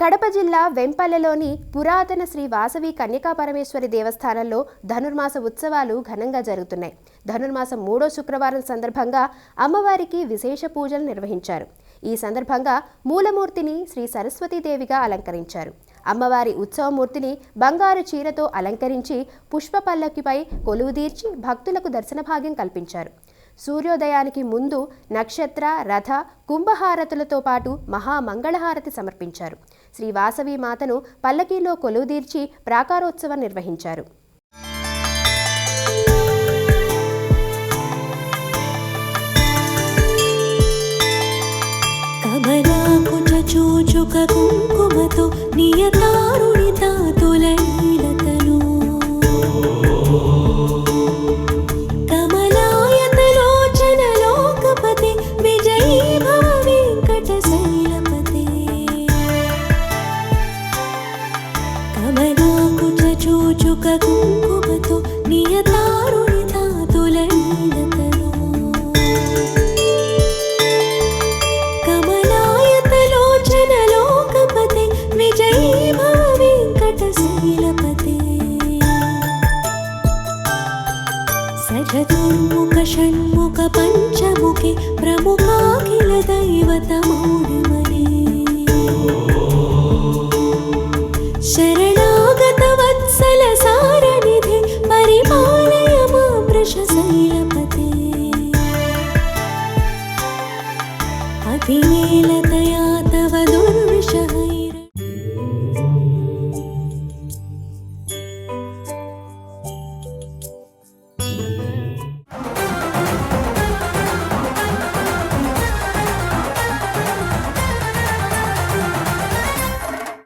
కడప జిల్లా వెంపల్లెలోని పురాతన శ్రీ వాసవి కన్యకాపరమేశ్వరి దేవస్థానంలో ధనుర్మాస ఉత్సవాలు ఘనంగా జరుగుతున్నాయి. ధనుర్మాసం 3వ శుక్రవారం సందర్భంగా అమ్మవారికి విశేష పూజలు నిర్వహించారు. ఈ సందర్భంగా మూలమూర్తిని శ్రీ సరస్వతీదేవిగా అలంకరించారు. అమ్మవారి ఉత్సవమూర్తిని బంగారు చీరతో అలంకరించి పుష్ప పల్లకిపై కొలువుదీర్చి భక్తులకు దర్శన భాగ్యం కల్పించారు. సూర్యోదయానికి ముందు నక్షత్ర, రథ, కుంభహారతులతో పాటు మహామంగళహారతి సమర్పించారు. శ్రీ వాసవి మాతను పల్లకీలో కొలువుదీర్చి ప్రాకారోత్సవం నిర్వహించారు. కుంకుమతో నియతారుణిత తులైలతను కమలాయతలోచన లోకపతి విజయీ భవ వెంకట శైలపతి కమలాకుచ చూచుక కుంకుమతో నియత